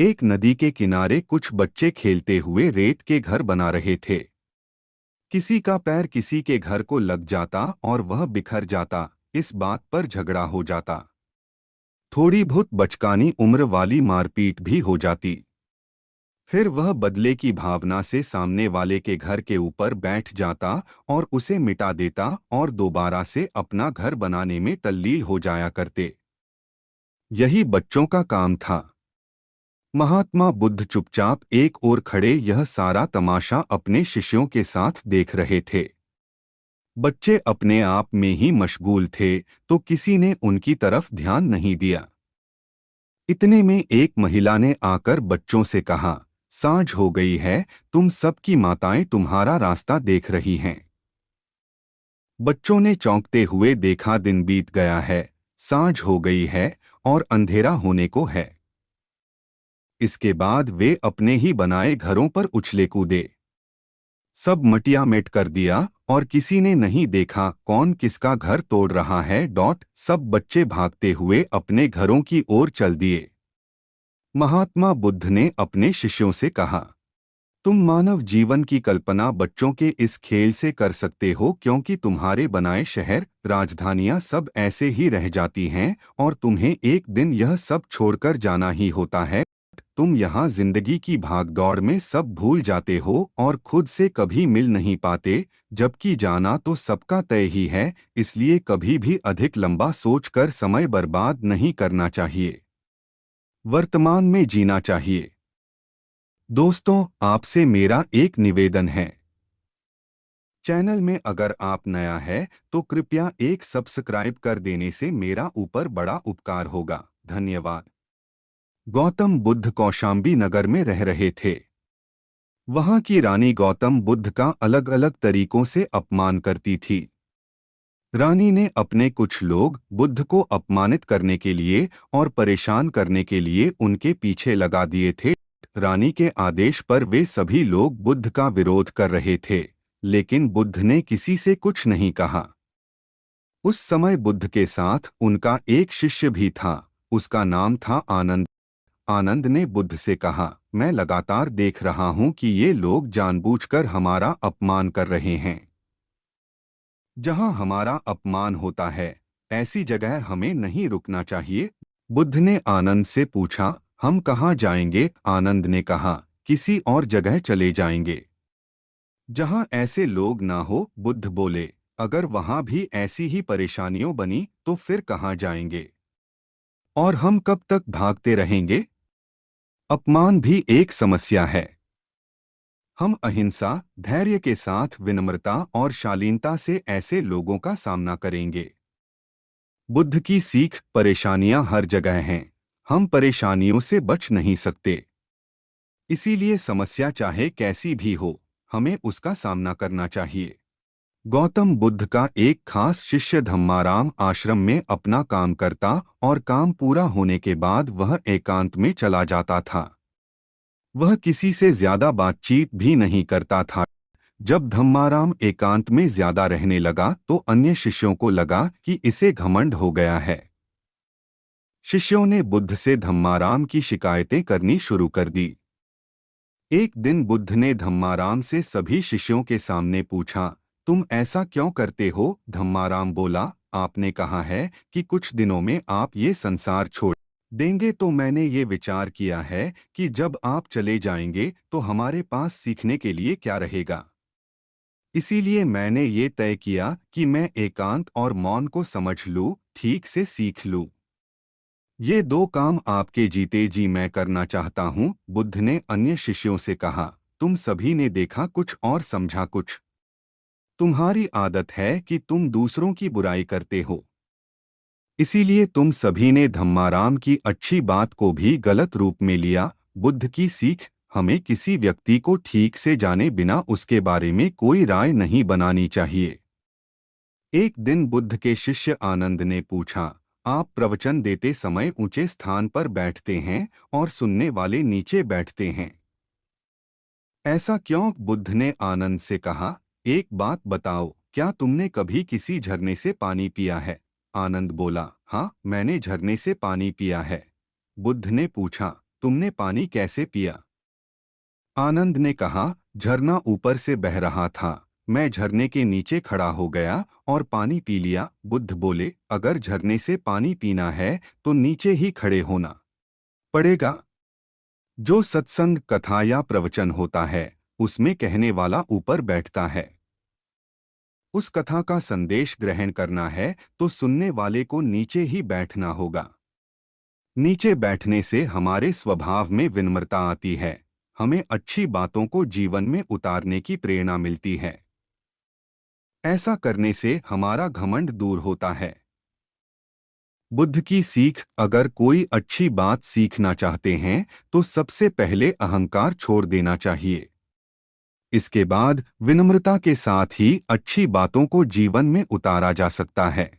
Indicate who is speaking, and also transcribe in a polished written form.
Speaker 1: एक नदी के किनारे कुछ बच्चे खेलते हुए रेत के घर बना रहे थे। किसी का पैर किसी के घर को लग जाता और वह बिखर जाता। इस बात पर झगड़ा हो जाता। थोड़ी बहुत बचकानी उम्र वाली मारपीट भी हो जाती। फिर वह बदले की भावना से सामने वाले के घर के ऊपर बैठ जाता और उसे मिटा देता और दोबारा से अपना घर बनाने में तल्लील हो जाया करते। यही बच्चों का काम था। महात्मा बुद्ध चुपचाप एक ओर खड़े यह सारा तमाशा अपने शिष्यों के साथ देख रहे थे। बच्चे अपने आप में ही मशगूल थे, तो किसी ने उनकी तरफ ध्यान नहीं दिया। इतने में एक महिला ने आकर बच्चों से कहा, सांझ हो गई है, तुम सबकी माताएं तुम्हारा रास्ता देख रही हैं। बच्चों ने चौंकते हुए देखा, दिन बीत गया है, सांझ हो गई है और अंधेरा होने को है। इसके बाद वे अपने ही बनाए घरों पर उछले कूदे। सब मटिया मेट कर दिया और किसी ने नहीं देखा कौन किसका घर तोड़ रहा है। सब बच्चे भागते हुए अपने घरों की ओर चल दिए। महात्मा बुद्ध ने अपने शिष्यों से कहा, तुम मानव जीवन की कल्पना बच्चों के इस खेल से कर सकते हो, क्योंकि तुम्हारे बनाए शहर, राजधानियां सब ऐसे ही रह जाती हैं और तुम्हें एक दिन यह सब छोड़कर जाना ही होता है। तुम यहाँ जिंदगी की भागदौड़ में सब भूल जाते हो और खुद से कभी मिल नहीं पाते, जबकि जाना तो सबका तय ही है। इसलिए कभी भी अधिक लंबा सोचकर समय बर्बाद नहीं करना चाहिए। वर्तमान में जीना चाहिए। दोस्तों, आपसे मेरा एक निवेदन है। चैनल में अगर आप नया है तो कृपया एक सब्सक्राइब कर देने से मेरा ऊपर बड़ा उपकार होगा। धन्यवाद। गौतम बुद्ध कौशाम्बी नगर में रह रहे थे। वहां की रानी गौतम बुद्ध का अलग अलग तरीकों से अपमान करती थी। रानी ने अपने कुछ लोग बुद्ध को अपमानित करने के लिए और परेशान करने के लिए उनके पीछे लगा दिए थे। रानी के आदेश पर वे सभी लोग बुद्ध का विरोध कर रहे थे, लेकिन बुद्ध ने किसी से कुछ नहीं कहा। उस समय बुद्ध के साथ उनका एक शिष्य भी था। उसका नाम था आनंद। आनंद ने बुद्ध से कहा, मैं लगातार देख रहा हूं कि ये लोग जानबूझकर हमारा अपमान कर रहे हैं। जहां हमारा अपमान होता है, ऐसी जगह हमें नहीं रुकना चाहिए। बुद्ध ने आनंद से पूछा, हम कहाँ जाएंगे? आनंद ने कहा, किसी और जगह चले जाएंगे जहां ऐसे लोग ना हो। बुद्ध बोले, अगर वहां भी ऐसी ही परेशानियां बनी तो फिर कहाँ जाएंगे? और हम कब तक भागते रहेंगे? अपमान भी एक समस्या है। हम अहिंसा, धैर्य के साथ विनम्रता और शालीनता से ऐसे लोगों का सामना करेंगे। बुद्ध की सीख, परेशानियां हर जगह हैं, हम परेशानियों से बच नहीं सकते। इसीलिए समस्या चाहे कैसी भी हो, हमें उसका सामना करना चाहिए। गौतम बुद्ध का एक खास शिष्य धम्माराम आश्रम में अपना काम करता और काम पूरा होने के बाद वह एकांत में चला जाता था। वह किसी से ज्यादा बातचीत भी नहीं करता था। जब धम्माराम एकांत में ज्यादा रहने लगा तो अन्य शिष्यों को लगा कि इसे घमंड हो गया है। शिष्यों ने बुद्ध से धम्माराम की शिकायतें करनी शुरू कर दी। एक दिन बुद्ध ने धम्माराम से सभी शिष्यों के सामने पूछा, तुम ऐसा क्यों करते हो? धम्माराम बोला, आपने कहा है कि कुछ दिनों में आप ये संसार छोड़ देंगे, तो मैंने ये विचार किया है कि जब आप चले जाएंगे तो हमारे पास सीखने के लिए क्या रहेगा। इसीलिए मैंने ये तय किया कि मैं एकांत और मौन को समझ लूं, ठीक से सीख लूं। ये दो काम आपके जीते जी मैं करना चाहता हूँ। बुद्ध ने अन्य शिष्यों से कहा, तुम सभी ने देखा कुछ और समझा कुछ। तुम्हारी आदत है कि तुम दूसरों की बुराई करते हो। इसीलिए तुम सभी ने धम्माराम की अच्छी बात को भी गलत रूप में लिया। बुद्ध की सीख, हमें किसी व्यक्ति को ठीक से जाने बिना उसके बारे में कोई राय नहीं बनानी चाहिए। एक दिन बुद्ध के शिष्य आनंद ने पूछा, आप प्रवचन देते समय ऊंचे स्थान पर बैठते हैं और सुनने वाले नीचे बैठते हैं, ऐसा क्यों? बुद्ध ने आनंद से कहा, एक बात बताओ, क्या तुमने कभी किसी झरने से पानी पिया है? आनंद बोला, हाँ, मैंने झरने से पानी पिया है। बुद्ध ने पूछा, तुमने पानी कैसे पिया? आनंद ने कहा, झरना ऊपर से बह रहा था, मैं झरने के नीचे खड़ा हो गया और पानी पी लिया। बुद्ध बोले, अगर झरने से पानी पीना है तो नीचे ही खड़े होना पड़ेगा। जो सत्संग, कथा या प्रवचन होता है, उसमें कहने वाला ऊपर बैठता है। उस कथा का संदेश ग्रहण करना है तो सुनने वाले को नीचे ही बैठना होगा। नीचे बैठने से हमारे स्वभाव में विनम्रता आती है, हमें अच्छी बातों को जीवन में उतारने की प्रेरणा मिलती है। ऐसा करने से हमारा घमंड दूर होता है। बुद्ध की सीख, अगर कोई अच्छी बात सीखना चाहते हैं तो सबसे पहले अहंकार छोड़ देना चाहिए। इसके बाद विनम्रता के साथ ही अच्छी बातों को जीवन में उतारा जा सकता है।